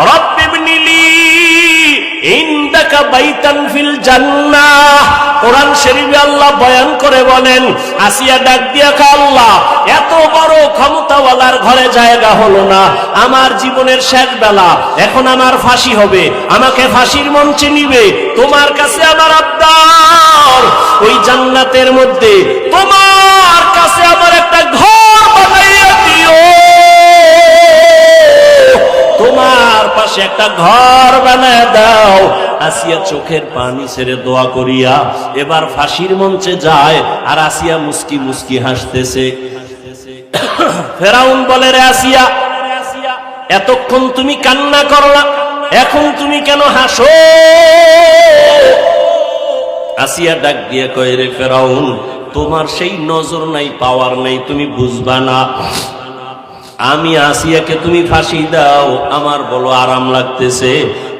রব্বি ইবনিলি ইনদাকা বাইতান ফিল জান্নাহ। কোরআন শরীফে আল্লাহ বয়ান করে বলেন, আসিয়া ডাক দিয়া কা আল্লাহ, এত বড় ক্ষমতাওয়ালার ঘরে জায়গা হলো না, আমার জীবনের শেষ বেলা, এখন আমার ফাঁসি হবে, আমাকে ফাঁসির মঞ্চে নিবে, তোমার কাছে আমার আবদার, ওই জান্নাতের মধ্যে তোমার কাছে আমার একটা ঘর বানাইয়া দিও, তোমার পাশে একটা ঘর বানায় দাও। আসিয়া চোখের পানি ছেড়ে দোয়া করিয়া এবার ফাঁসির মঞ্চে যায়, আর আসিয়া মুস্কি মুস্কি হাসতেছে। ফেরাউন বলে, রে আসিয়া, এতক্ষণ তুমি কান্না করলা, এখন তুমি কেন হাসো? আসিয়া ডাক দিয়ে কয়, রে ফেরাউন, তোমার সেই নজর নাই, পাওয়ার নাই, তুমি বুঝবা না। আমি আসিয়াকে তুমি ফাঁসি দাও, আমার বলো আরাম লাগতেছে,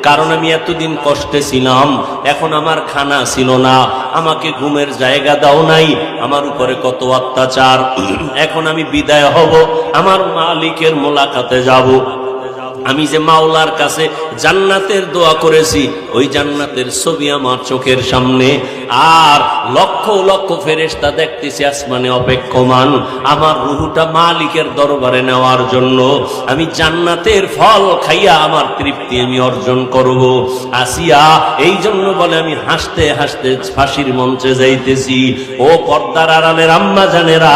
কারণ আমি এতদিন কষ্টে ছিলাম, এখন আমার খানা ছিল না, আমাকে ঘুমের জায়গা দাও নাই, আমার উপরে কত অত্যাচার, এখন আমি বিদায় হব, আমার মালিকের মোলাকাতে যাব। আমি যে মাওলার কাছে জান্নাতের দোয়া করেছি, ওই জান্নাতের ছবি আমার চোখের সামনে, আর লক্ষ লক্ষ ফেরেশতা দেখতেছি আসমানে অপেক্ষমান আমার রূহটা মালিকের দরবারে নেওয়ার জন্য। আমি জান্নাতের ফল খাইয়া আমার তৃপ্তি আমি অর্জন করব। আসিয়া এই জন্য বলে আমি হাসতে হাসতে ফাঁসির মঞ্চে যাইতেছি। ও পর্দার আড়ালের আম্মা জানেরা,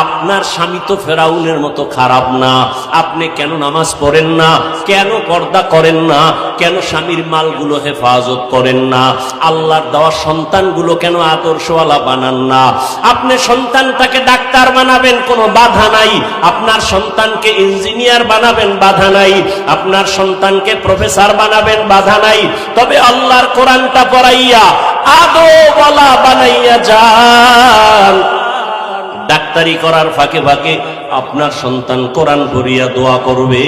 আপনার স্বামী তো ফেরাউনের মতো খারাপ না, আপনি কেন নামাজ পড়েন না, কেন পর্দা করেন না, কেন স্বামীর মালগুলো হেফাজত করেন না, আল্লাহর দেওয়া সন্তানগুলো কেন আদর্শওয়ালা বানান না? আপনি সন্তানটাকে ডাক্তার বানাবেন, কোনো বাধা নাই, আপনার সন্তানকে ইঞ্জিনিয়ার বানাবেন, বাধা নাই, আপনার সন্তানকে প্রফেসর বানাবেন, বাধা নাই, তবে আল্লাহর কোরআনটা পড়াইয়া আদওয়ালা বানাইয়া যান। ডাক্তারি করার ফাঁকে ফাঁকে আপনার সন্তান কোরআন পড়িয়া দোয়া করবে,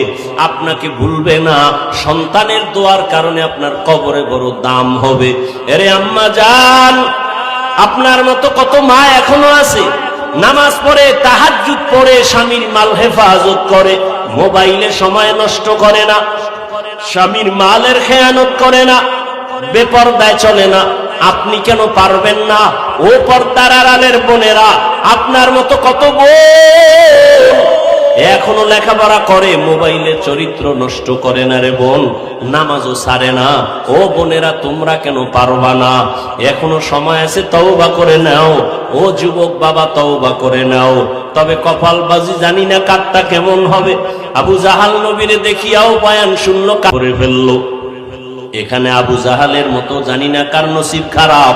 আপনাকে ভুলবে না, সন্তানের দোয়ার কারণে আপনার কবরে বড় দাম হবে। এরে আম্মা জান, আপনার মতো কত মা এখনো আছে, নামাজ পড়ে, তাহাজ্জুদ পড়ে, স্বামীর মাল হেফাজত করে, মোবাইলে সময় নষ্ট করে না, স্বামীর মালের খেয়ানত করে না, বেপরদায় চলে না। আপনি কেন পারবেন না? ও পর্দার আড়ালের বোনেরা, আপনার মতো কত বোন এখনো লেখাপড়া করে, মোবাইলে চরিত্র নষ্ট করে না রে বোন, নামাজও ছাড়ে না। ও বোনেরা, তোমরা কেন পারবা না? এখনো সময় আছে, তওবা করে নাও। ও যুবক বাবা, তওবা করে নাও। তবে কপালবাজি জানি না কারটা কেমন হবে। আবু জাহাল নবীরে দেখিয়াও বয়ান শুনলো, করে ফেললো। এখানে আবু জাহালের মতো জানি না কার নসিব খারাপ,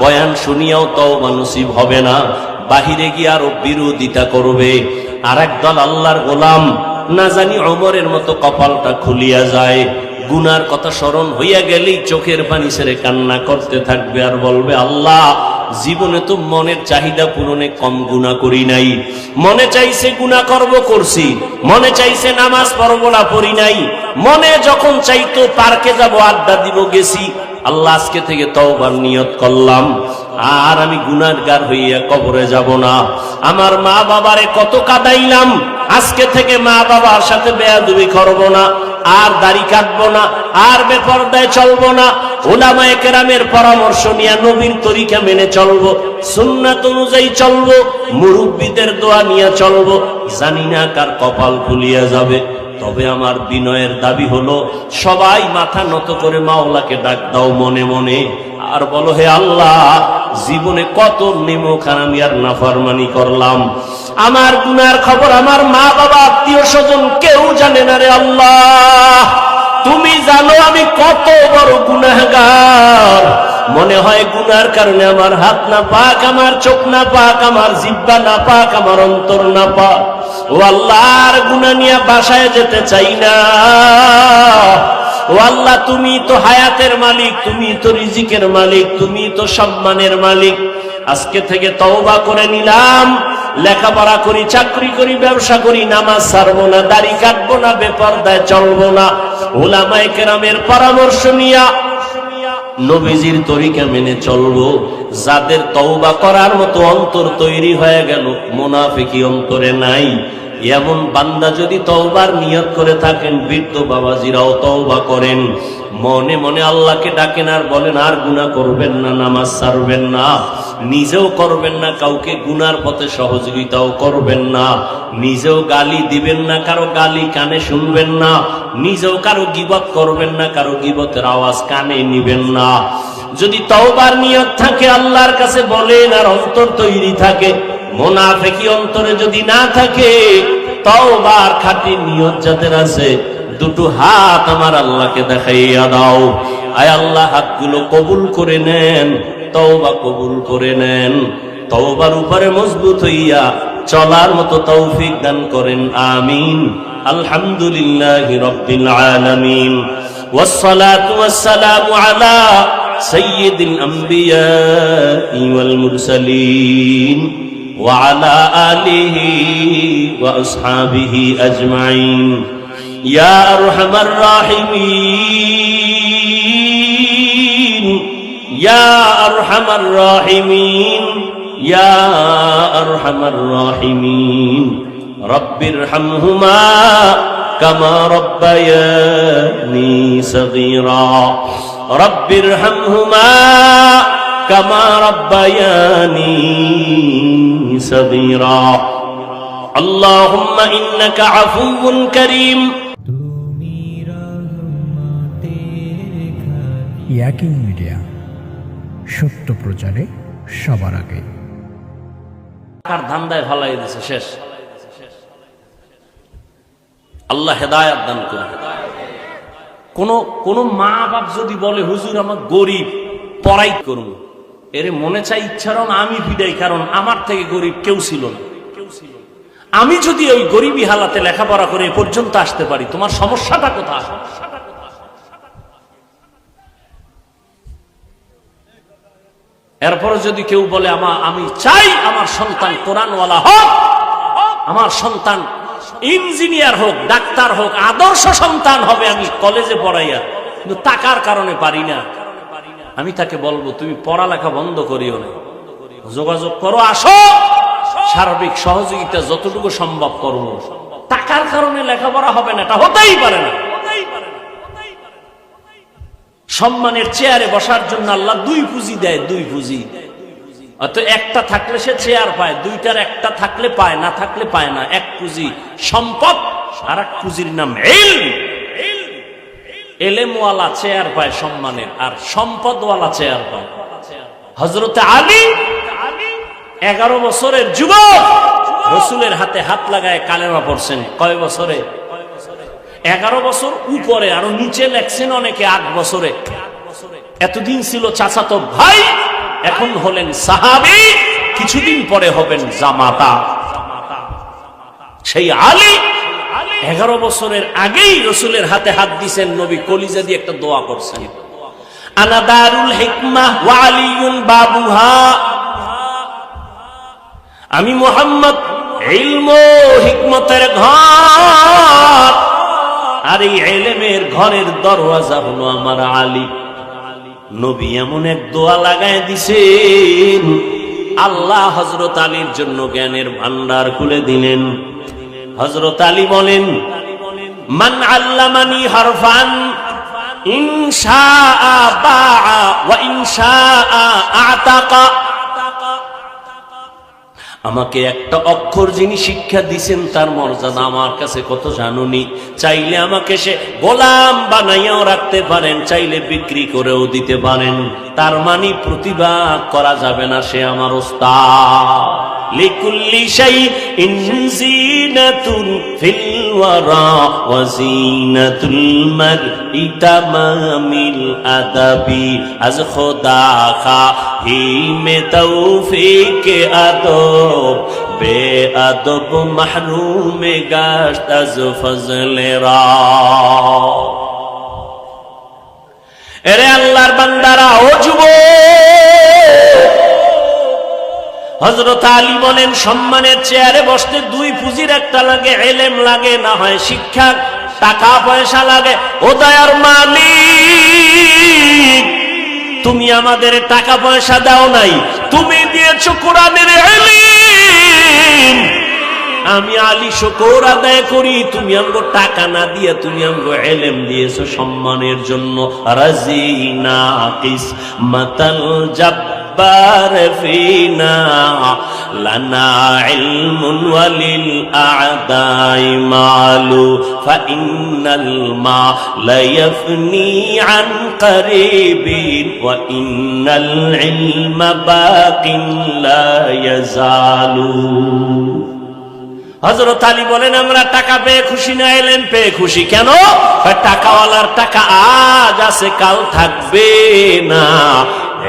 বয়ান শুনিয়াও তওবা নসিব হবে না, বাহিরে গিয়ে আরো বিরোধিতা করবে। আর একদল আল্লাহর গোলাম না জানি ওমরের মতো কপালটা খুলিয়া যায়, গুনার কথা স্মরণ হইয়া গেলেই চোখের পানি ছেড়ে কান্না করতে থাকবে, আর বলবে, আল্লাহ, জীবনে তো মনের চাহিদা পূরণে কম গুনাহ করি নাই, মনে চাইছে গুনাহ করব, করছি, মনে চাইছে নামাজ পড়ব না, পড়ি নাই, মনে যখন চাইতো পার্কে যাব, আড্ডা দিব, গেছি। আল্লাহ, আজকে থেকে তওবার নিয়ত করলাম, আর আমি গুনাহগার হইয়া কবরে যাব না। আমার মা বাবারে কত কাঁদাইলাম, আজকে থেকে মা বাবার সাথে বেয়াদবি করব না, আর দাড়ি কাটবো না, আর বেপরদায় চলবো না, উলামায়ে কেরামের পরামর্শ নিয়ে নবীর তরিকা মেনে চলবো, সুন্নাত অনুযায়ী চলবো, মুরব্বিদের দোয়া নিয়ে চলবো। জানি না কার কপাল খুলিয়া যাবে, তবে আমার বিনয়ের দাবি হলো, সবাই মাথা নত করে মাওলাকে ডাক দাও মনে মনে, আর বলো, হে আল্লাহ, জীবনে কত নেমখানামি আর নাফরমানি করলাম, আমার গুনার খবর আমার মা বাবা আত্মীয় স্বজন কেউ জানে না রে আল্লাহ, তুমি জানো আমি কত বড় গুনাহগার। মনে হয় গুনার কারণে আমার হাত না পাক, আমার চোখ না পাক, আমার জিহ্বা না পাক, আমার অন্তর না পাক। ও আল্লাহর গুনাহ নিয়ে বাসায় যেতে চাই না। ও আল্লাহ, তুমি তো হায়াতের মালিক, তুমি তো রিজিকের মালিক, তুমি তো সম্মানের মালিক। আজকে থেকে তওবা করে নিলাম, লেখাপড়া করি, চাকরি করি, ব্যবসা করি, নামাজ ছাড়বো না, দাড়ি কাটবো না, বেপরদায় চলবো না, উলামায়ে কেরামের পরামর্শ নিয়া নবীজির তরিকা মেনে চলবো। যাদের তওবা করার মতো অন্তর তৈরি হয়ে গেল, মুনাফিকি অন্তরে নাই, এমন বান্দা যদি তওবার নিয়ত করে থাকেন, বৃদ্ধ বাবাজিরাও তওবা করেন, মনে মনে আল্লাহকে ডাকেন আর বলেন আর গুনাহ করবেন না, নামাজ ছাড়বেন না, নিজেও করবেন না, কাউকে গুনার পথে সহযোগিতাও করবেন না, নিজেও গালি দিবেন না, কারো গালি কানে শুনবেন না, নিজেও কারো গীবত করবেন না, কারো গীবতের আওয়াজ কানে নিবেন না। যদি তওবার নিয়ত থাকে আল্লাহর কাছে বলেন, আর অন্তর তৈরি থাকে, মুনাফিকি অন্তরে যদি না থাকে, তওবার খাঁটি নিয়ত যাদের আছে, দুটো হাত আমার আল্লাহকে দেখাইয়া দাও। আয় আল্লাহ, হাতগুলো কবুল করে নেন, তওবা কবুল করে নেন, তওবার উপরে মজবুত হইয়া চলার মতো তৌফিক দান করেন, আমিন। আলহামদুলিল্লাহি রাব্বিল আলামিন, ওয়াসসালাতু ওয়াসসালামু আলা সাইয়্যিদিল আম্বিয়া ওয়াল মুরসালিন ওয়া আলা আলিহি ওয়া আসহাবিহি আজমাইন। ইয়া আরহামার রাহিমিন, ইয়া আরহামার রাহিমিন, ইয়া আরহামার রাহিমিন। রব্বিরহামহুমা কামা রব্বায়ানি সগীরা, রব্বিরহামহুমা কামা রব্বায়ানি সগীরা। আল্লাহুম্মা ইন্নাকা আফুউন কারীম। ইয়াকিন মিডিয়া, সত্য প্রচারে সবার আগে। কার ধান্দায় ফালাই দিছে, শেষ। আল্লাহ হেদায়েত দান করুন। কোন মা বাপ যদি বলে হুজুর আমার গরিব, পড়াই করুন, এর মনে চাই ইচ্ছারও না আমি বিদায়, কারণ আমার থেকে গরিব কেউ ছিল না। আমি যদি ওই গরিবী হালাতে লেখাপড়া করে এ পর্যন্ত আসতে পারি, তোমার সমস্যাটা কোথায়? এরপরে যদি কেউ বলে আমি চাই আমার সন্তান কোরআনওয়ালা হোক, আমার সন্তান ইঞ্জিনিয়ার হোক, ডাক্তার হোক, আদর্শ সন্তান হবে, আমি কলেজে পড়াইয়া, কিন্তু টাকার কারণে পারি না, আমি তাকে বলবো তুমি পড়ালেখা বন্ধ করিও না, যোগাযোগ করো, আসো, সার্বিক সহযোগিতা যতটুকু সম্ভব করব। টাকার কারণে লেখাপড়া হবে না, এটা হতেই পারে না। সম্মানের চেয়ারে বসার জন্য আল্লাহ দুই পুঁজি দেয়, দুই পুঁজি। অত একটা থাকলে সে চেয়ার পায়, দুইটার একটা থাকলে পায়, না থাকলে পায় না। এক পুঁজি সম্পদ, আর এক পুঁজির নাম ইলম। এলেমওয়ালা চেয়ার পায় সম্মানের, আর সম্পদওয়ালা চেয়ার পায়। হযরত আলী 11 বছরের যুবক, রাসূলের হাতে হাত লাগায় কালেমা পড়ছেন। কয় বছরে? 11 বছর উপরে, আরো নিচে লেখছেন অনেকে 8 বছরে। এতদিন ছিল চাচাতো ভাই, এখন হলেন সাহাবী, কিছুদিন পরে হবেন জামাতা। সেই আলী 11 বছরের আগেই রাসূলের হাতে হাত দিয়েছেন, নবী কলিজা দিয়ে একটা দোয়া করছেন, আনা দারুল হিকমাহ ওয়া আলিয়ুন বাবুহা। আমি মুহাম্মদ ইলম ও হিকমতের ঘর, আর এই ইলমের ঘরের দরওয়াজা হলো আমার আলী। নবী এমন এক দোয়া লাগায় দিছেন, আল্লাহ হযরত আলীর জন্য জ্ঞানের ভান্ডার খুলে দিলেন। হযরত আলী বলেন, মান আল্লামানি হারফান ইনশাআ বাআ ওয়া ইনশাআ আতাকা। আমাকে একটা অক্ষর যিনি শিক্ষা দিছেন, তার মর্যাদা আমার কাছে কত জানুনি। চাইলে আমাকে সে গোলাম বানাইয়াও রাখতে পারেন, চাইলে বিক্রি করেও দিতে পারেন, তার মানে প্রতিবাদ করা যাবে না, সে আমার ওস্তাদ। লিকুল্লি শাইইন জিনাতুন ফিল ওয়ারা ওয়া জিনাতুল মারই তামামিল আদাবি। আজ খোদা খাহি মে তৌফিক আদব, বেআদব মাহরুম গাশত আজ ফজলে রা। এরে আল্লাহর বান্দারা, ও যুবক, হযরত আলী বলেন, সম্মানের চেয়ারে বসতে দুই পুঁজির একটা লাগে, ইলম লাগে, না হয় শিক্ষা, টাকা পয়সা লাগে। ও দয়ার মালিক, তুমি আমাদের টাকা পয়সা দাও নাই, তুমি দিয়েছো কোরআনের ইলম। আমি আলী শুকর আদায় করি, তুমি আমগো টাকা না দিয়ে তুমি আমগো ইলম দিয়েছো সম্মানের জন্য। রাজিনা কিসমাতাল জাব্বার ফিনা লানা ইলমুন ওয়ালিল আ'দাই মালু ফাইন্নাল মালা ইয়াফনি আন কারিবিন ওয়া ইন্নাল ইলমা বাকিন লা ইয়াজালু। হযরত আলী বলেন আমরা টাকা পেয়ে খুশি না ইলম পেয়ে খুশি? কেন? টাকাওয়ালার টাকা আজ আছে কাল থাকবে না,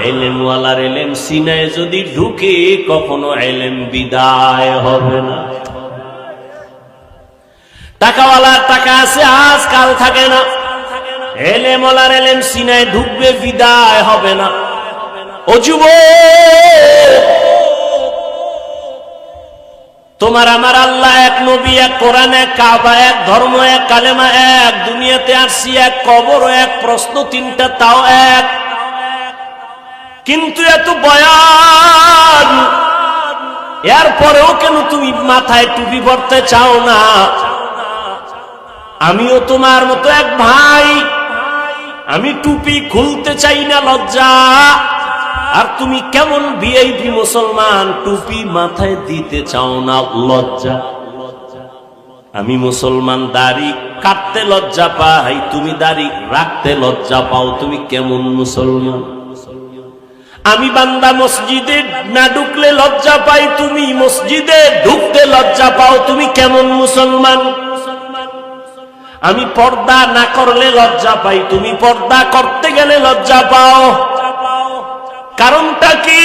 ইলমওয়ালার ইলম সিনায় যদি ঢুকে কখনো ইলম বিদায় হবে না। টাকাওয়ালার টাকা আছে আজ কাল থাকে না, ইলমওয়ালার ইলম সিনায় ঢুকবে বিদায় হবে না। ও যুবক, তোমার আমার আল্লাহ এক, নবী এক, কোরআন এক, কাবা এক, ধর্ম এক, কালেমা এক, দুনিয়াতে আসছি এক, কবর এক, প্রশ্ন তিনটা তাও এক। কিন্তু এত বয়ান, এরপরেও কেন তুমি মাথায় টুপি পরতে চাও না? আমিও তোমার মতো এক ভাই, আমি টুপি খুলতে চাই না, লজ্জা। আর তুমি কেমন ভিআইপি মুসলমান, টুপি মাথায় দিতে চাও না, লজ্জা। আমি মুসলমান, দাড়ি কাটতে লজ্জা পাই, তুমি দাড়ি রাখতে লজ্জা পাও, তুমি কেমন মুসলমান? আমি বান্দা মসজিদে না ঢুকলে লজ্জা পাই, তুমি মসজিদে ঢুকতে লজ্জা পাও, তুমি কেমন মুসলমান? আমি পর্দা না করলে লজ্জা পাই, তুমি পর্দা করতে গেলে লজ্জা পাও। কারণটা কি?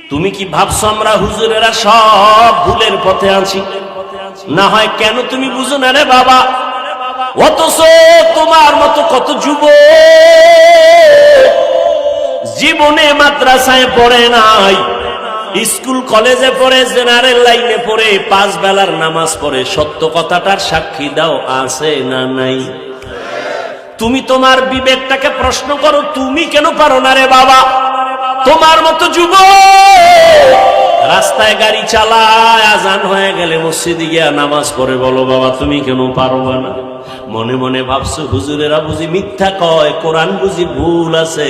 তুমি কি ভাবছো আমরা হুজুরেরা সব ভুলের পথে আছি? না হয় কেন তুমি বুঝো না রে বাবা? অথচ তোমার মতো কত যুবক জীবনে মাদ্রাসায় পড়ে নাই, স্কুল কলেজে পড়ে, জেনারেল লাইনে পড়ে, 5 বেলার নামাজ পড়ে। সত্য কথাটার সাক্ষী দাও, আছে না নাই? তুমি তোমার বিবেকটাকে প্রশ্ন করো, তুমি কেন পারো না রে বাবা? তোমার মতো যুবক রাস্তায় গাড়ি চালায়, আজান হয়ে গেলে মসজিদে গিয়া নামাজ পড়ে, বলো বাবা তুমি কেন পারবা না? মনে মনে ভাবছো হুজুরেরা বুঝি মিথ্যা কয়, কোরআন বুঝি ভুল আছে।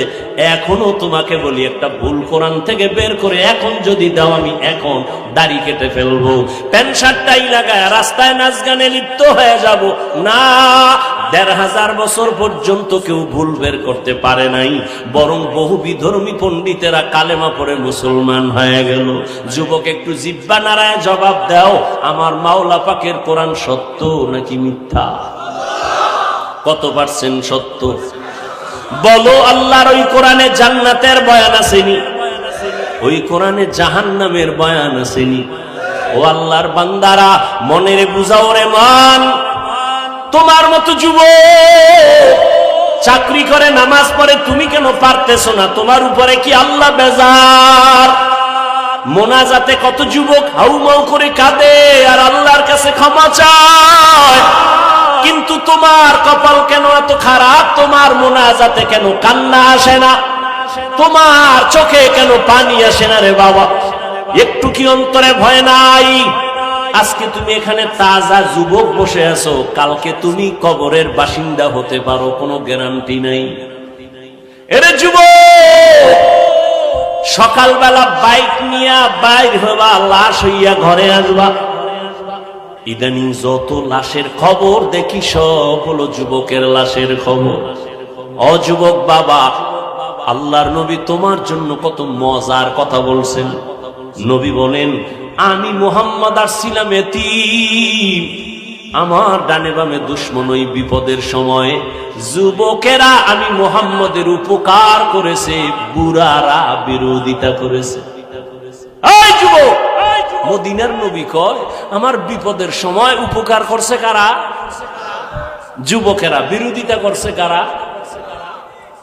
এখনো তোমাকে বলি, একটা ভুল কোরআন থেকে বের করে এখন যদি দাও, আমি এখন দাড়ি কেটে ফেলবো, প্যান্ট শার্টটাই লাগায় রাস্তায় নাচ গানে লিপ্ত হয়ে যাব। না, ১৫০০ বছর পর্যন্ত কেউ ভুল বের করতে পারে নাই, বরং বহু বিধর্মী পণ্ডিতেরা কালেমা পড়ে মুসলমান হয়ে গেল। যুবক একটু জিহ্বা নাড়ায় জবাব দাও, আমার মাওলা পাকের কোরআন সত্য নাকি মিথ্যা? কত পার্সেন্ট সত্য বলো? আল্লাহর ওই কোরআনে জান্নাতের বয়ান আসেনি, ওই কোরআনে জাহান্নামের বয়ান আসেনি। ও আল্লাহর বান্দারা, মনের বুঝাও রে মান। তোমার মতো যুবক চাকরি করে, নামাজ পড়ে, তুমি কেন পারতেছো না? তোমার উপরে কি আল্লাহ বেজার? মোনাজাতে কত যুবক হাউমাউ করে কাঁদে আর আল্লাহর কাছে ক্ষমা চায়, কিন্তু তোমার কপাল কেন এত খারাপ? তোমার মোনাজাতে কেন কান্না আসে না? তোমার চোখে কেন পানি আসে না রে বাবা? একটু কি অন্তরে ভয় নাই? আজকে তুমি এখানে তাজা যুবক বসে আছো, কালকে তুমি কবরের বাসিন্দা হতে পারো, কোনো গ্যারান্টি নাই। এরে যুবক, সকালবেলা বাইক নিয়ে বাইর হবা, লাশ হইয়া ঘরে আসবা। ইদানিং যত লাশের খবর দেখি সব হলো যুবকের লাশের খবর। অযুবক বাবা, আল্লাহর নবী তোমার জন্য কত মজার কথা বলছেন। নবী বলেন, আমি মুহাম্মদ আসছিলাম এতিম, আমার ডানে বামে দুশমন, ওই বিপদের সময় যুবকেরা আমি মুহাম্মদের উপকার করেছে, বুড়ারা বিরোধিতা করেছে। এই যুবক, মদিনার নবী কয় আমার বিপদের সময় উপকার করছে কারা? যুবকেরা। বিরোধিতা করছে কারা?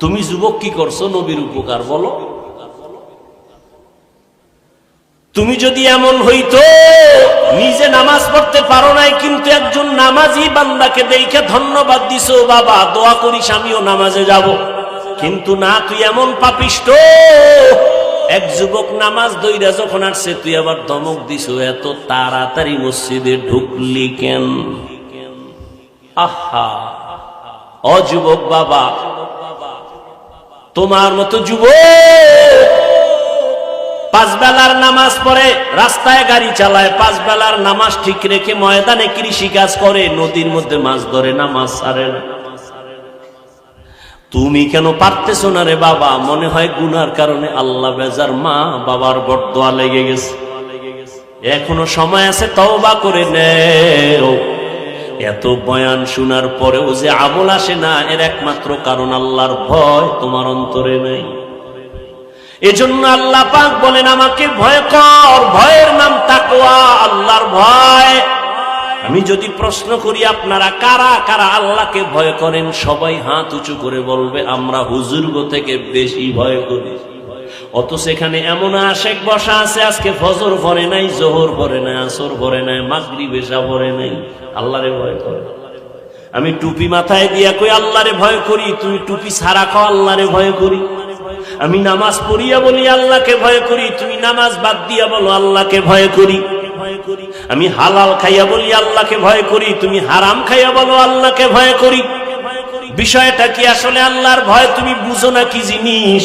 তুমি যুবক কি করছো নবীর উপকার? বলো। তুমি যদি এমন হইতো, নিজে নামাজ পড়তে পারো নাই, কিন্তু একজন নামাজি বান্দাকে দেখে ধন্যবাদ দিছো, বাবা দোয়া করিস আমিও নামাজে যাব, কিন্তু না, তুই এমন পাপিষ্ট এক যুবক নামাজ দইরা যখন আসছে, তুই আবার ধমক দিছ, এত তাড়াতাড়ি মসজিদে ঢুকলি কেন? আহা, ও যুবক বাবা, তোমার মতো যুবক পাঁচ বেলার নামাজ পড়ে, রাস্তায় গাড়ি চালায়, পাঁচ বেলার নামাজ ঠিক রেখে ময়দানে কৃষি কাজ করে, নদীর মধ্যে মাছ ধরে, নামাজ ছাড়ে না। তুমি কেন পারতেছো না রে বাবা? মনে হয় গুনার কারণে আল্লাহ বেজার, মা বাবার বরদোয়া লেগে গেছে। এখনো সময় আছে, তওবা করে নেও। এত বয়ান শোনার পরেও যে আমল আসে না, এর একমাত্র কারণ আল্লাহর ভয় তোমার অন্তরে নেই। এজন্য আল্লাহ পাক বলেন, আমাকে ভয় কর। ভয়ের নাম তাকওয়া, আল্লাহর ভয়। আমি যদি প্রশ্ন করি, আপনারা কারা কারা আল্লাহকে ভয় করেন? সবাই হাত উঁচু করে বলবে, আমরা হুজুরগো থেকে বেশি ভয় করি। অথচ এখানে এমন আশেক বসা আছে, আজকে ফজর পড়ে নাই, জোহর পড়ে নাই, আসর পড়ে নাই, মাগরিব এশা পড়ে নাই, আল্লাহরে ভয় করে। আমি টুপি মাথায় দিয়া কই আল্লাহরে ভয় করি, তুমি টুপি ছাড়া কও আল্লাহরে ভয় করি। আমি নামাজ পড়িয়া বলি আল্লাহকে ভয় করি, তুমি নামাজ বাদ দিয়া বলো আল্লাহকে ভয় করি। আমি হালাল খাইয়া বলি আল্লাহকে ভয় করি, তুমি হারাম খাইয়া বলো আল্লাহকে ভয় করি। বিষয়টা কি আসলে আল্লাহর ভয় তুমি বুঝো না কি জিনিস?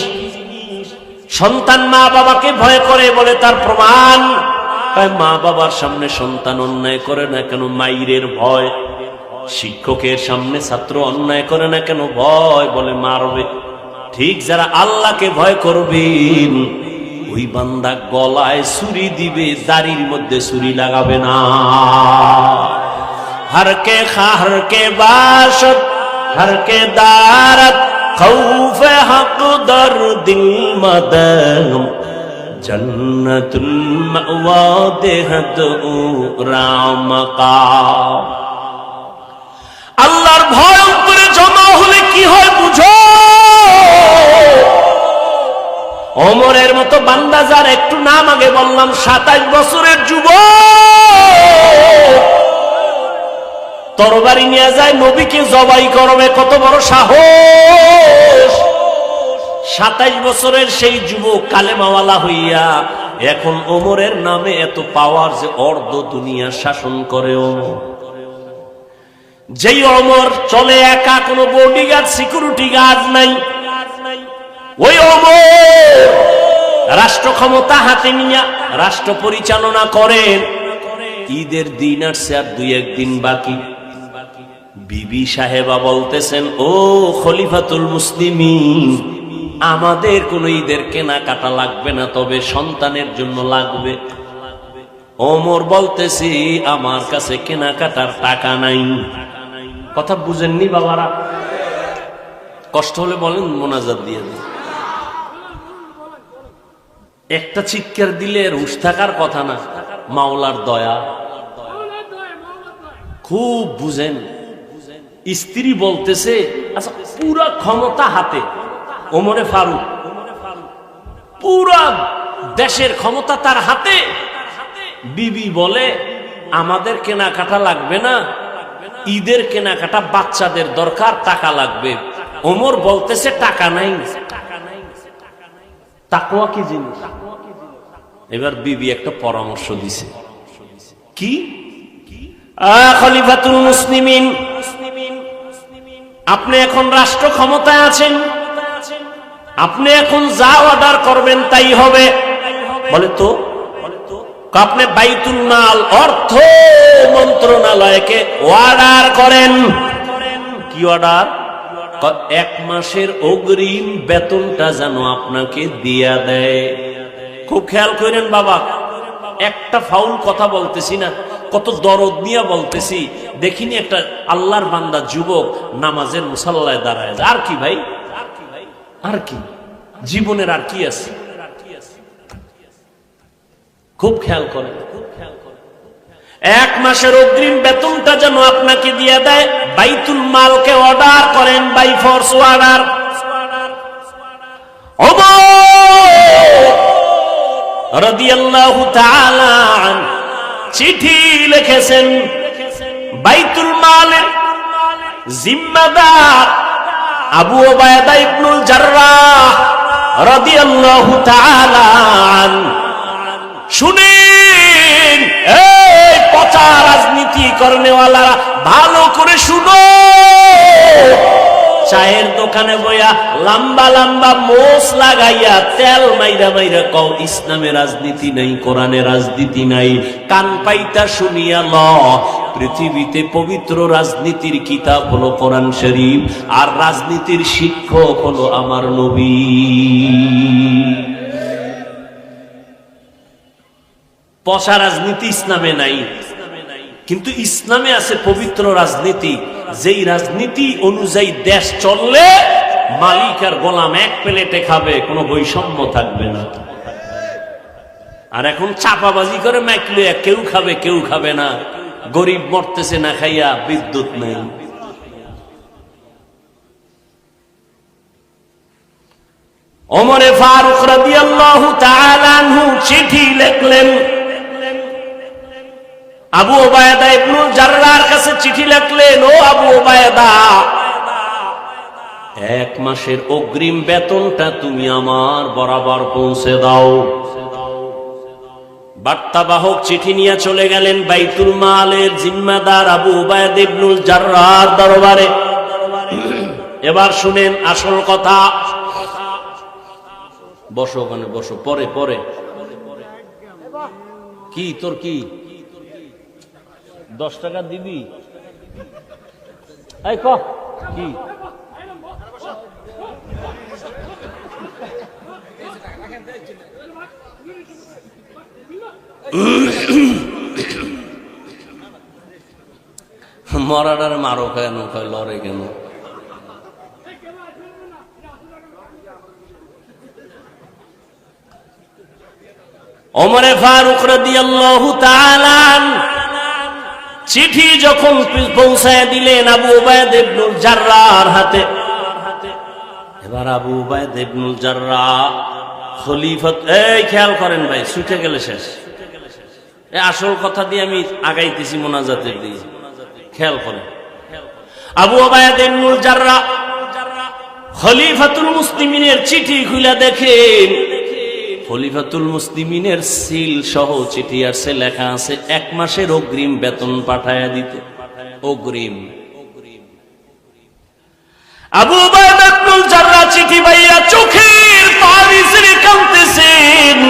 সন্তান মা বাবাকে ভয় করে বলে তার প্রমাণ, মা বাবার সামনে সন্তান অন্যায় করে না কেন? মাইরের ভয়। শিক্ষকের সামনে ছাত্র অন্যায় করে না কেন? ভয়, বলে মারবে। ঠিক যারা আল্লাহকে ভয় করবেন, ওই বান্দা গলায় ছুরি দিবে, দাড়ির মধ্যে ছুরি লাগাবে না। হরকে খাহরকে বাসত হরকে দারত খৌফে হক দর দিল মদম জন্নতুল মাওয়া দেহত রামকা। আল্লাহর ভয় উপরে জমা হলে কি হয় বুঝো? ওমরের মতো বান্দা, যার একটু নাম আগে বললাম, 27 বছরের যুবক, তরবারি নিয়ে যায় নবীকে জবাই করবে। কত বড় সাহস! 27 বছরের সেই যুবক কালেমাওয়ালা হইয়া এখন ওমরের নামে এত পাওয়ার যে অর্ধ দুনিয়া শাসন করে। যেই ওমর চলে একা, কোনো বডিগার্ড সিকিউরিটি গার্ড নাই, ওই ওমর রাষ্ট্র ক্ষমতা হাতে নিয়ে রাষ্ট্র পরিচালনা করেন। ঈদের দিন আসছে আর 2-1 দিন বাকি। বিবি সাহেবা বলতেছেন, ও খলিফাতুল মুসলিমিন, আমাদের কোন ঈদের কেনাকাটা লাগবে না, তবে সন্তানের জন্য লাগবে। ওমর বলতেছি, আমার কাছে কেনাকাটার টাকা নাই। কথা বুঝেননি বাবারা? কষ্ট হলে বলেন, মোনাজাত দিয়ে দিন। একটা চিৎকার দিলে রুশ থাকার কথা না, মাওলার দয়া। খুব বুঝেন। স্ত্রী বলতেছে, আচ্ছা পুরা ক্ষমতা হাতে ওমরে ফারুক, পুরা দেশের ক্ষমতা তার হাতে। বিবি বলে, আমাদের কেনাকাটা লাগবে না, ঈদের কেনাকাটা বাচ্চাদের দরকার, টাকা লাগবে। ওমর বলতেছে, টাকা নাই। তাকওয়া কি জিনিস? এবার বিবি একটা পরামর্শ দিছে। কি? খলিফাতুল মুসলিমিন, আপনি এখন রাষ্ট্র ক্ষমতায় আছেন, আপনি এখন যা অর্ডার করবেন তাই হবে। বলে তো আপনি বাইতুল মাল, অর্থ মন্ত্রণালয়কে অর্ডার করেন। কি অর্ডার? 1 মাসের অগ্রিম বেতনটা যেন আপনাকে দিয়া দেয়। খুব খেয়াল করেন বাবা, একটা ফাউল কথা বলতেছি না, কত দরদ নিয়ে বলতেছি। দেখিনি একটা আল্লাহর বান্দা যুবক নামাজের মুসাল্লায় দাঁড়ায়। আর কি ভাই, আর কি জীবনের আর কি আছে? খুব খেয়াল করেন, 1 মাসের অগ্রিম বেতনটা যেন আপনাকে দিয়ে দেয়। বাইতুল মালকে অর্ডার করেন, বাই ফোর্স অর্ডার। রাদিয়াল্লাহু তাআলা চিঠি লিখেছেন, বাইতুল মালের জিম্মাদার আবু উবায়দা ইবনুল জাররাহ রাদিয়াল্লাহু তাআলা আনহু। শুনেন এই পচা রাজনীতি করনেওয়ালারা, ভালো করে শুনো। চায়ের দোকানে বইয়া লম্বা লম্বা মোষ লাগাইয়া তেল মাইরা মাইরা কও ইসলামে রাজনীতি নাই, কোরআনে রাজনীতি নাই। কান পাইতা শুনিয়া ল, পৃথিবীতে পবিত্র রাজনীতির কিতাব হলো কোরআন শরীফ, আর রাজনীতির শিক্ষক হলো আমার নবী। পচা রাজনীতি ইসলামে নাই, কিন্তু ইসলামে আছে পবিত্র রাজনীতি, যেই রাজনীতি অনুযায়ী দেশ চললে মালিক আর গোলাম এক প্লেটে খাবে, কোনো বৈষম্য থাকবে না। আর এখন চাপাবাজি করে মাইকলে কেউ খাবে কেউ খাবে না, গরিব মরতেছে না খাইয়া, বিদ্যুৎ নেই। ওমরে ফারুক রাদিয়াল্লাহু তাআলা আনহু চিঠি লিখলেন, আবু উবায়দা ইবনুল জাররাহর কাছে চিঠি লিখলেন, ও আবু উবায়দা, 1 মাসের অগ্রিম বেতনটা তুমি আমার বরাবর পৌঁছে দাও। বার্তাবাহক চিঠি নিয়ে চলে গেলেন বাইতুল মালের জিম্মাদার আবু উবায়দা ইবনুল জাররাহর দরবারে। এবার শুনেন আসল কথা। বসো ওখানে বসো, পরে পরে। কি তোর কি 10 টাকা দিবি? এই ক কি মরাডার মারো কেন, লড়ে কেন? ওমরে ফারুক রাদিয়াল্লাহু তাআলা চিঠি যখন পৌঁছায় দিলেন আবু উবায়দা ইবনুল জাররাহর হাতে, এবার আবু উবায়দা ইবনুল জাররাহ খলিফা, এই খেয়াল করেন ভাই, ছুটে গেলে শেষ। এই আসল কথা দিয়ে আমি আগাইতেছি মোনাজাতের দিয়ে, খেয়াল করেন। আবু উবায়দা ইবনুল জাররাহ খলিফাতুল মুসলিমিনের চিঠি খুলে দেখেন, খলিফাতুল মুসলিমিনের সিল সহ চিঠি আসছে, লেখা আছে 1 মাসের অগ্রিম বেতন পাঠায়া দিতে। অগ্রিম। আবু উবায়দা ইবনুল জাররাহ চিঠি পাইয়া চোখের পানি ছেড়ে কাঁদতেছেন,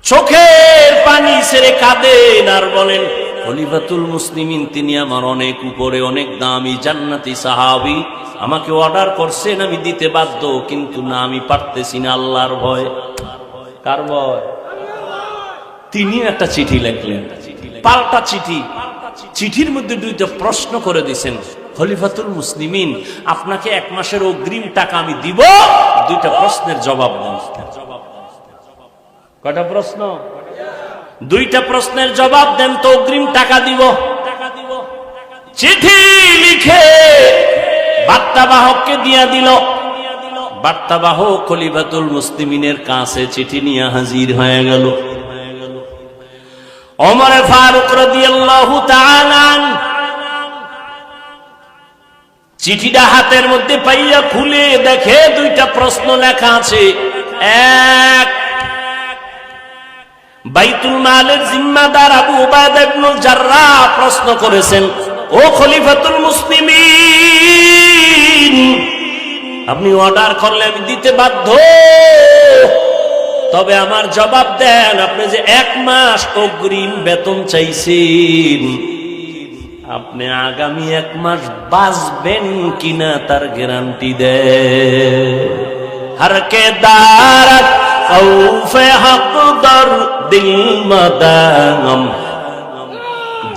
চোখের পানি ছেড়ে কাঁদেন আর বলেন, খলিফাতুল মুসলিমিন তিনি আমার অনেক উপরে, অনেক দামি জান্নাতি সাহাবী, আমাকে অর্ডার করছেন, আমি দিতে বাধ্য, কিন্তু না আমি পারতেছি না, আল্লাহর ভয়। কার ভয়? তিনি একটা চিঠি লিখলেন, পাল্টা চিঠি। চিঠির মধ্যে 2টা প্রশ্ন করে দিয়েছেন, খলিফাতুল মুসলিমিন আপনাকে 1 মাসের অগ্রিম টাকা আমি দিব, 2টা প্রশ্নের জবাব দেন। কয়টা প্রশ্ন? 2টা প্রশ্নের জবাব দেন তো অগ্রিম টাকা দিব। চিঠি লিখে বার্তাবাহককে দিয়া দিল। বার্তাবাহক খলিফাতুল মুসলিমিনের কাছে চিঠি নিয়ে হাজির হয়ে গেল। ওমর ফারুক রাদিয়াল্লাহু তাআলা চিঠিটা হাতের মধ্যে পাইয়া খুলে দেখে 2টা প্রশ্ন লেখা আছে। 1, বাইতুল মালের জিম্মাদার আবু উবায়দা ইবনুল জাররাহ প্রশ্ন করেছেন, ও খলিফাতুল মুসলিমিন আপনি অর্ডার করলে আমি দিতে বাধ্য, তবে আমার জবাব দেন, আপনি যে 1 মাস অগ্রিম বেতন চাইছেন, আপনি আগামী 1 মাস বাঁচবেন কিনা তার গ্যারান্টি দেন। হর কে দারাত খৌফে হক দর দিল মাদাম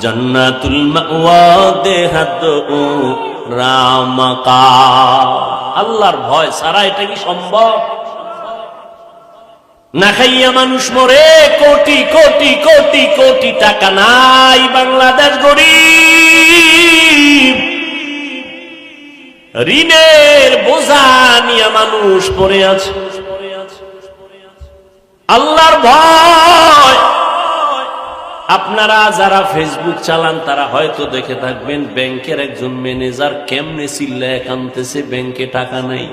জান্নাতুল মাওয়া দেহাত ও রামকা। আল্লাহর ভয় ছাড়া এটা কি সম্ভব? না খাইয়া মানুষ মরে, কোটি কোটি কোটি কোটি টাকা নাই, বাংলাদেশ গরিব, ঋণের বোঝা নিয়ে মানুষ পড়ে আছে। আল্লাহর ভয় আপনারা যারা ফেসবুক চালান তারা হয়তো দেখে থাকবেন ব্যাংকের একজন ম্যানেজার কেমনে চিল্লায় কাঁদতেছে, ব্যাংকে টাকা নাই।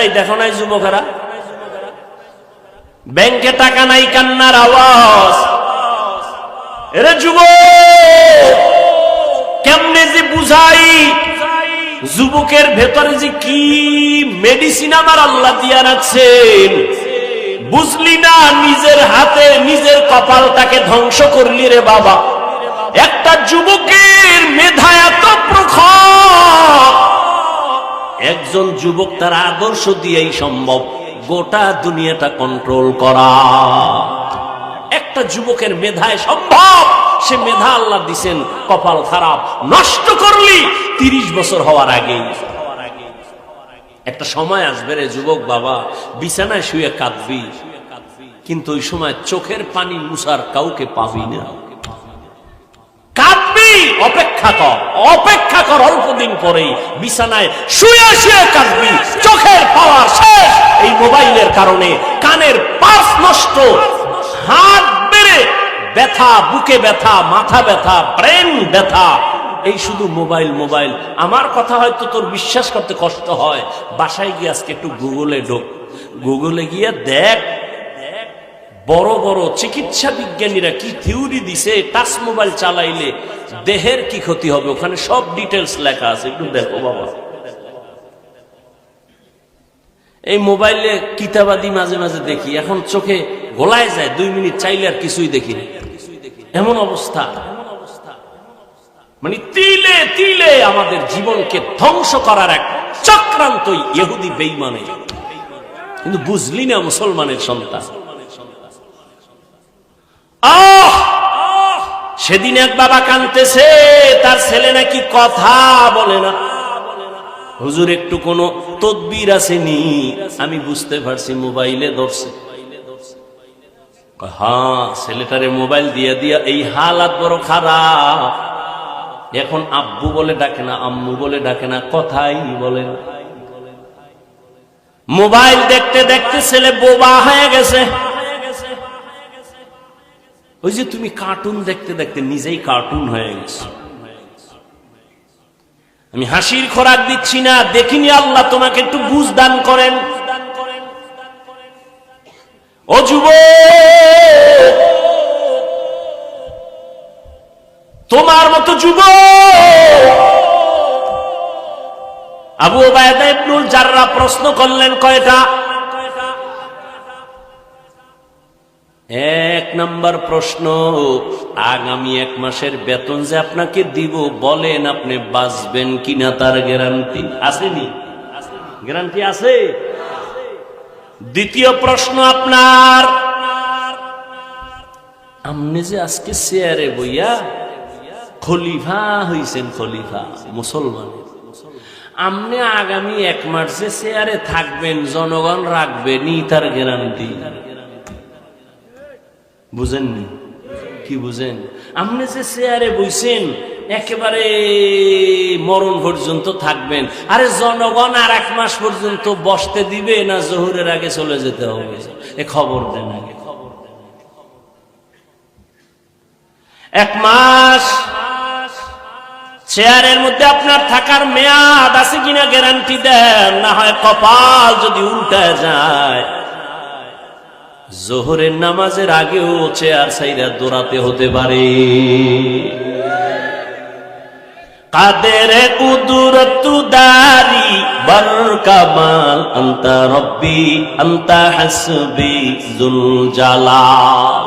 এই দেখো নাই যুবকেরা, ব্যাংকে টাকা নাই, কান্নার আওয়াজ। এরে যুবক, কেমনে যে বুঝাই যুবকের ভেতরে যে কি মেডিসিন আমার আল্লাহ দিয়া রাখছেন, বুঝলি না? নিজের হাতে নিজের কপালটাকে ধ্বংস করলি রে বাবা। একটা যুবকের মেধা এত প্রখর, একজন যুবক তার আদর্শ দিয়েই সম্ভব গোটা দুনিয়াটা কন্ট্রোল করা। একটা যুবকের মেধায় সম্ভব, সে মেধা আল্লাহ দিছেন। কপাল খারাপ, নষ্ট করলি 30 বছর হওয়ার আগেই। একটা সময় আসবে রে যুবক বাবা, বিছানায় শুয়ে কাঁদবি, কিন্তু ওই সময় চোখের পানি মুছার কাউকে পাবি না। কাঁদবি, অপেক্ষা কর, অপেক্ষা কর, অল্প দিন পরেই বিছানায় শুয়ে শুয়ে কাঁদবি, চোখের পাওয়ার শেষ। এই মোবাইলের কারণে কানের পার্স নষ্ট, হাত বেড়ে ব্যথা, বুকে ব্যথা, মাথা ব্যথা, ব্রেন ব্যথা, এই শুধু মোবাইল মোবাইল। আমার কথা হয়তো তোর বিশ্বাস করতে কষ্ট হয়, বাসায় গিয়ে আজকে একটু গুগলে ঢোক, গুগলে গিয়ে দেখ বড় বড় চিকিৎসা বিজ্ঞানীরা কি থিওরি দিছে, টাচ মোবাইল চালাইলে দেহের কি ক্ষতি হবে, ওখানে সব ডিটেলস লেখা আছে, একটু দেখো বাবা। এই মোবাইলে কিতাবাদি মাঝে মাঝে দেখি, এখন চোখে গোলায় যায়, 2 মিনিট চাইলে আর কিছুই দেখি না, এমন অবস্থা। মানে তিলে তিলে আমাদের জীবনকে ধ্বংস করার এক চক্রান্ত ইহুদি বেঈমানে। কিন্তু বুঝলি না মুসলমানের সন্তান। সেদিন এক বাবা কাঁদতেছে, তার ছেলে নাকি কথা বলে না। হুজুর একটু কোন তদবির আসেনি? আমি বুঝতে পারছি মোবাইলে ধরছে। হ্যাঁ, ছেলেটারে মোবাইল দিয়া দিয়া এই হালাত বড় খারাপ। এখন আব্বু বলে ডাকে না, আম্মু বলে ডাকে না, কথাই বলে না। মোবাইল দেখতে দেখতে ছেলে বোবা হয়ে গেছে। ওই যে তুমি কার্টুন দেখতে দেখতে নিজেই কার্টুন হয়ে গেছে। আমি হাসির খোরাক দিচ্ছি না, দেখিনি, আল্লাহ তোমাকে একটু বুঝ দান করেন। ও যুবক, তোমার মতো যুবক। আবু উবাইদা ইবনুল জাররাহ প্রশ্ন করলেন কয়টা? 1 নাম্বার প্রশ্ন, আগামী 1 মাসের বেতন যে আপনাকে দিব, বলেন আপনি বাঁচবেন কিনা, তার গ্যারান্টি আসেনি? গ্যারান্টি আছে? দ্বিতীয় প্রশ্ন আপনার, আপনি যে আজকে চেয়ারে বইয়া খলিফা হইছেন, খলিফা মুসলমান, আপনি আগামী 1 মাস যে চেয়ারে থাকবেন, জনগণ রাখবেনি, তার গ্যারান্টি বুঝেননি? কি বুঝেন? আপনি যে চেয়ারে বইছেন একেবারে মরণ পর্যন্ত থাকবেন, আরে জনগণ আর 1 মাস পর্যন্ত বসতে দিবে না জোহরের আগে চলে যেতে হবে? এ খবর দেন আগে। 1 মাস চেয়ারের মধ্যে আপনার থাকার মেয়াদ আছে কিনা গ্যারান্টি দেন, না হয় কপাল যদি উল্টায় যায়, জোহরের নামাজের আগেও চেয়ার সাইরা দৌড়াতে হতে পারে। কাদের কুদরত দারি বরকামাল, আনতা রব্বি আনতা হাসবি যুল জালাল।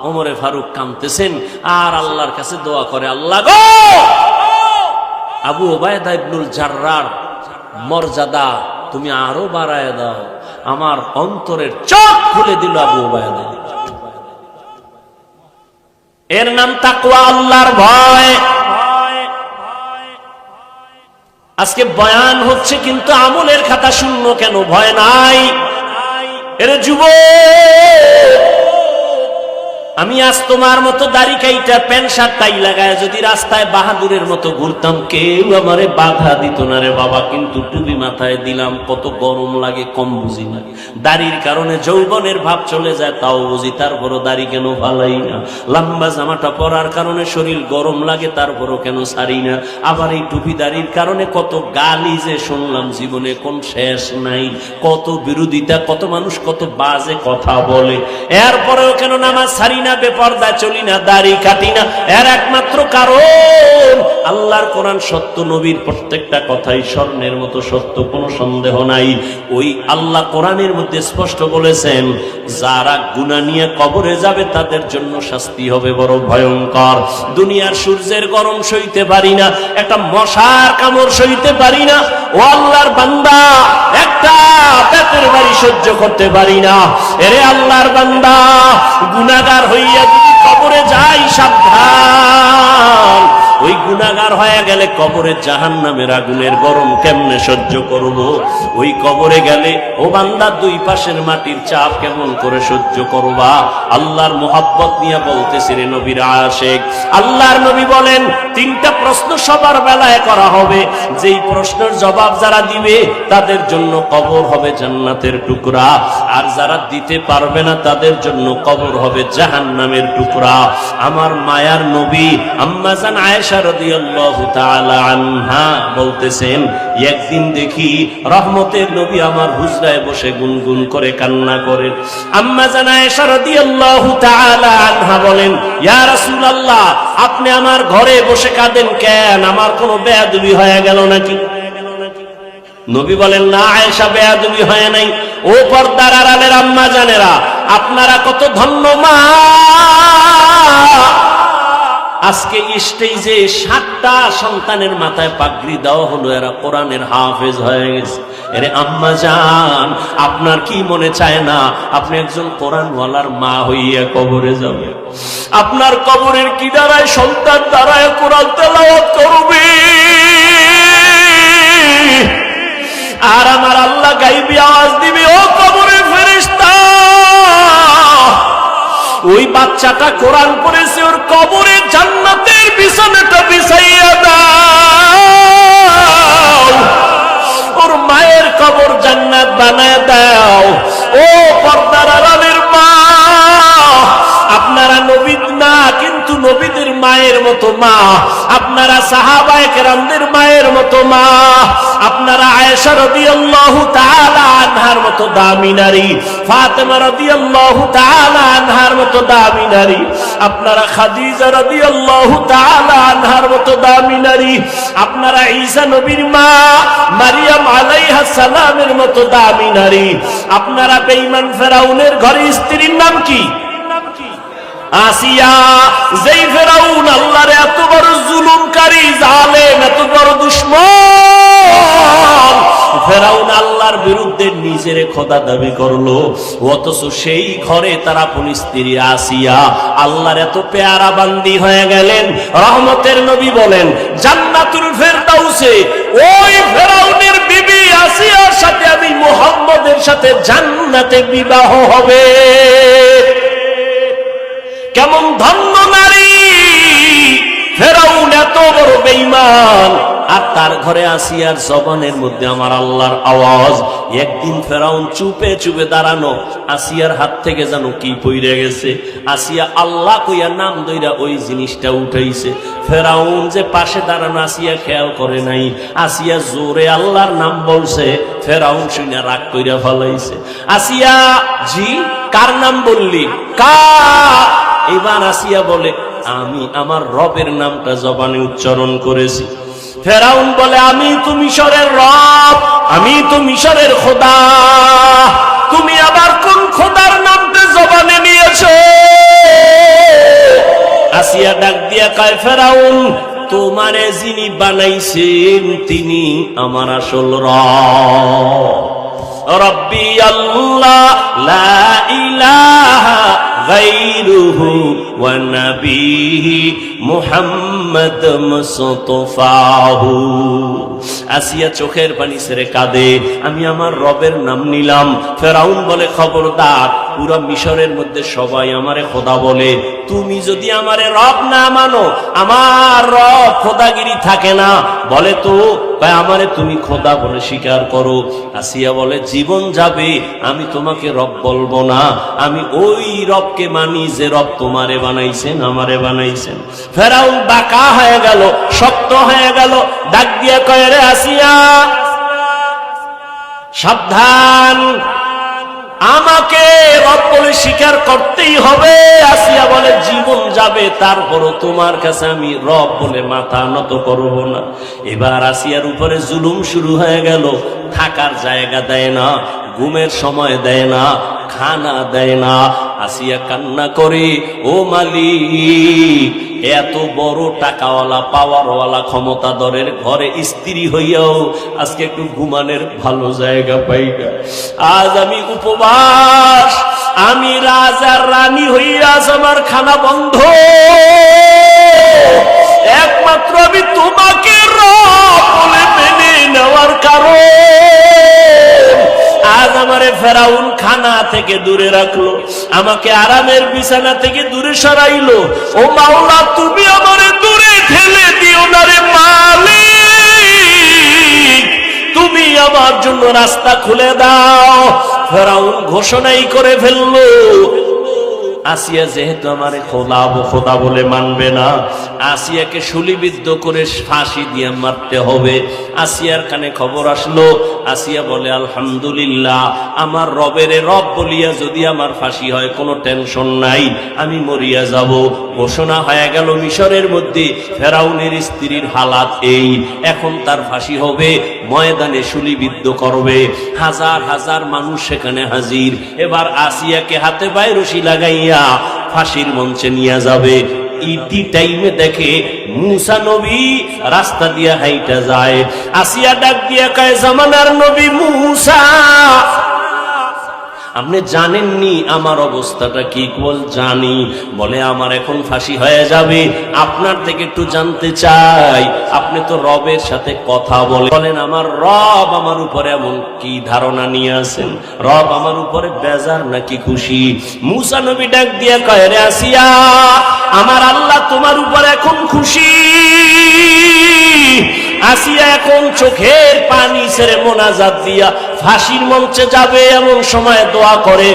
ওমরে ফারুক কাঁদতেছেন আর আল্লাহর কাছে দোয়া করে, আল্লাহ গো, আবু উবাইদা ইবনুল জাররার মর্যাদা তুমি আরো বাড়ায় দাও। আমার অন্তরের চোখ খুলে দিল আবু উবাইদা। এর নাম তাকওয়া, আল্লাহর ভয়। আজকে বয়ান হচ্ছে কিন্তু আমলের খাতা শূন্য কেন? ভয় নাই। এর যুবক, আমি আজ তোমার মতো দাড়ি কাইটা প্যান্ট শার্ট টাই লাগায় যদি রাস্তায় বাহাদুরের মতো ঘুরতাম, কেউ আমারে বাধা দিত না রে বাবা। কিন্তু টুপি মাথায় দিলাম, কত গরম লাগে কম বুঝি না। দাড়ির কারণে যৌবনের ভাব চলে যায়, তাও বুঝি, তারপরও দাড়ি কেন ফালাই না। লম্বা জামাটা পরার কারণে শরীর গরম লাগে, তারপরও কেন ছাড়ি না। আবার এই টুপি দাড়ির কারণে কত গালি যে শুনলাম, জীবনে কোন শেষ নাই। কত বিরোধিতা, কত মানুষ কত বাজে কথা বলে, এরপরেও কেন নামাজ ছাড়ি না, বেপর্দা চলি না, দাড়ি কাটি না। এর একমাত্র কারণ আল্লাহর কোরআন সত্য, নবীর প্রত্যেকটা কথাই স্বর্ণের মতো সত্য, কোনো সন্দেহ নাই। ওই আল্লাহ কোরআনের মধ্যে স্পষ্ট বলেছেন, যারা গুনাহ নিয়ে কবরে যাবে তাদের জন্য শাস্তি হবে বড় ভয়ঙ্কর। দুনিয়ার সূর্যের গরম সইতে পারি না, একটা মশার কামড় সইতে পারি না। ও আল্লাহর বান্দা, একটা বেতের বাড়ি সহ্য করতে পারি না। এরে আল্লাহর বান্দা, গুনাহগার হইয়া যদি কবরে যাই, সাবধান। ওই গুনাহগার হয়ে গেলে কবরে জাহান্নামের আগুনের গরম কেমনে সহ্য করব? ওই কবরে গেলে ও বান্দা, দুই পাশের মাটির চাপ কেমন করে সহ্য করবা? আল্লাহর মোহাব্বত নিয়ে বলতেছি রে নবীর আশিক। আল্লাহর নবী বলেন, তিনটা প্রশ্ন সবার বেলায় করা হবে, যেই প্রশ্নের জবাব যারা দিবে তাদের জন্য কবর হবে জান্নাতের টুকরা, আর যারা দিতে পারবে না তাদের জন্য কবর হবে জাহান্নামের টুকরা। আমার মায়ার নবী আম্মা জান আয়েশা রাদিয়াল্লাহু তাআলা আনহা বলতেছেন, একদিন দেখি রহমতের নবী আমার হুজরায় বসে গুনগুন করে কান্না করেন। আম্মা জান আয়েশা রাদিয়াল্লাহু তাআলা আনহা বলেন, ইয়া রাসূলুল্লাহ, আপনি আমার ঘরে বসে কাঁদেন কেন? আমার কোনো বেয়াদবি হয়ে গেল নাকি? নবী বলেন, না আয়েশা, বেয়াদবি হয় নাই। ও পর্দার আড়ালের আম্মা জানেরা, আপনারা কত ধন্য মা। আজকে স্টেজে 7টা সন্তানের মাথায় পাগড়ি দেওয়া হলো, এরা কোরআনের হাফেজ হয়ে গেছে। এরে আম্মা জান, আপনার কি মনে চায় না আপনি একজন কোরআনওয়ালার মা হইয়া কবরে যাবে? আপনার কবরের কি দ্বারায়? সন্তান দ্বারায় কোরআন তেলাওয়াত করবে। আর আমার আল্লাহ গাইবি আওয়াজ দিবে, ও কবরের ফেরেশতা, ওই বাচ্চাটা কোরআন পড়েছে, ওর কবরে জান্নাতের বিছানাটা বিছাইয়া দাও, ওর মায়ের কবর জান্নাত বানায় দাও। ও পর্দার আড়ালের মা, আপনারা নবী না, কিন্তু নবীদের মায়ের মতো মা। আপনারা সাহাবায়ে কেরামদের মায়ের মতো মা। আপনারা আয়েশা রাদিয়াল্লাহু তাআলা আনহার মতো দামি নারী, ফাতেমা রাদিয়াল্লাহু তাআলা আনহার মতো দামি নারী, আপনারা খাদিজা রাদিয়াল্লাহু তাআলা আনহার মতো দামি নারী, আপনারা ঈসা নবীর মা মারিয়াম আলাইহা সালামের মতো দামি নারী। আপনারা বেঈমান ফেরাউনের ঘরে স্ত্রীর নাম কি? আসিয়া। যেই ফেরাউন আল্লাহর এত বড় জুলুমকারী, জালেম, এত বড় দুশমন, ফেরাউন আল্লাহর বিরুদ্ধে নিজের খোদা দাবি করলো, অথচ সেই ঘরে তার আপন স্ত্রী আসিয়া আল্লাহর এত পেয়ারা বান্দি হয়ে গেলেন। রহমতের নবী বলেন, জান্নাতুল ফেরদাউসে ওই ফেরাউনের বিবি আসিয়ার সাথে আমি মুহাম্মদের সাথে জান্নাতে বিবাহ হবে। কেমন ধন্য নারী! ফেরাউন এত বড় বেঈমান, আর তার ঘরে আসিয়ার জবানের মধ্যে আমার আল্লাহর আওয়াজ। একদিন ফেরাউন চুপে চুপে দাঁড়ানো, আসিয়ার হাত থেকে যেন কি পইড়ে গেছে। আসিয়া আল্লাহ কইয়া নাম দইরা ওই জিনিসটা উঠাইছে। ফেরাউন যে পাশে দাঁড়ানো, আসিয়া খেয়াল করে নাই। আসিয়া জোরে আল্লাহর নাম বলছে, ফেরাউন শুনে রাগ কইরা ফলাইছে। আসিয়া, জি, কার নাম বললি? কার? এবার আসিয়া বলে, আমি আমার রবের নামটা জবানে উচ্চারণ করেছি। ফেরাউন বলে, আমি তো মিশরের রব, আমি তো মিশরের খোদা, তুমি আবার কোন খোদার নামটা জবানে নিয়েছো? আসিয়া ডাক দিয়া কয়, ফেরাউন, তোমারে যিনি বানাইছেন তিনি আমার আসল রব। রব্বি আল্লাহ লা ইলাহা গায়রুহু ওয়া নবিহি মুহাম্মদ মুস্তাফাহু। আসিয়া চোখের পানি ছেড়ে কাঁদে, আমি আমার রবের নাম নিলাম। ফেরাউন বলে, খবরদার, পুরো মিশরের মধ্যে সবাই আমারে খোদা বলে, তুমি যদি আমারে রব না মানো, আমার রব খোদাগিরি থাকে না। বলে তো আমারে তুমি খোদা বলে স্বীকার করো। আসিয়া বলে জীবন যাবে আমি তোমাকে রব বলবো না, আমি ওই রবকে মানি যে রব তোমারে বানাইছেন, আমারে বানাইছেন। ফেরাউন বাঁকা হয়ে গেল, শক্ত হয়ে গেল, ডাক দিয়া কয়, রে আসিয়া সাবধান, আমাকে রব বলে স্বীকার করতেই হবে। আসিয়া বলে জীবন যাবে তারপরও তোমার কাছে আমি রব বলে মাথা নত করব না। এবার আসিয়ার উপরে জুলুম শুরু হয়ে গেল, থাকার জায়গা দেয় না, ঘুমের সময় দেয় না, খানা দেয় না। আসিয়া কান্না করে, ও মালিক, এত বড় টাকাওয়ালা পাওয়ারওয়ালা ক্ষমতাধরের ঘরে স্ত্রী হইয়াও আজকে একটু ঘুমানের ভালো জায়গা পাই না। আজ আমি উপবাস, আমি রাজার রানী হইয়া আমার খানা বন্ধ, একমাত্র আমি তোমাকে রব বলে মেনে নেওয়ার কারণ আজ আমারে ফেরাউন খানা থেকে দূরে রাখলো, আমাকে আরামের বিছানা থেকে দূরে সরাইলো। ও মাওলা, তুমি আমারে দূরে ঠেলে দিও না রে মালিক, তুমি আমার জন্য রাস্তা খুলে দাও। ফেরাউন ঘোষণাই করে ফেললো, আসিয়া যেহেতু আমারে খোদা বলে মানবে না, আসিয়াকে শুলিবিদ্ধ করে ফাঁসি দিয়ে মারতে হবে। আসিয়ার কানে খবর আসলো, আসিয়া বলে আলহামদুলিল্লাহ, আমার রবের রব বলিয়া যদি আমার ফাঁসি হয় কোনো টেনশন নাই, আমি মরিয়া যাব। ঘোষণা হয়ে গেল মিশরের মধ্যে, ফেরাউনের স্ত্রীর হালাত এই, এখন তার ফাঁসি হবে, ময়দানে শুলিবিদ্ধ করবে, হাজার হাজার মানুষ সেখানে হাজির। এবার আসিয়াকে হাতে পায়ে রশি লাগাইয়া ফাঁসির মঞ্চে নিয়ে যাবে। ইতি টাইমে দেখে মুসা নবী রাস্তা দিয়া হাইটা যায়। আসিয়া ডাক দিয়া কয়, জামানার নবী মুসা, আপনি জানেননি আমার অবস্থাটা কি? বল জানি। বলে আমার এখন ফাঁসি হয়ে যাবে, আপনার থেকে একটু জানতে চাই, আপনি তো রবের সাথে কথা বলেন, আমার রব আমার উপরে এমন কি ধারণা নিয়ে আসেন? রব আমার উপরে বেজার নাকি খুশি? মুসা নবী ডাক দিয়া কয়, রে আসিয়া, আমার আল্লাহ তোমার উপর এখন খুশি। আসিয়া এখন চোখের পানি ছেড়ে মোনাজাত দিয়া ফাঁসির মঞ্চে যাবে, এমন সময় দোয়া করে,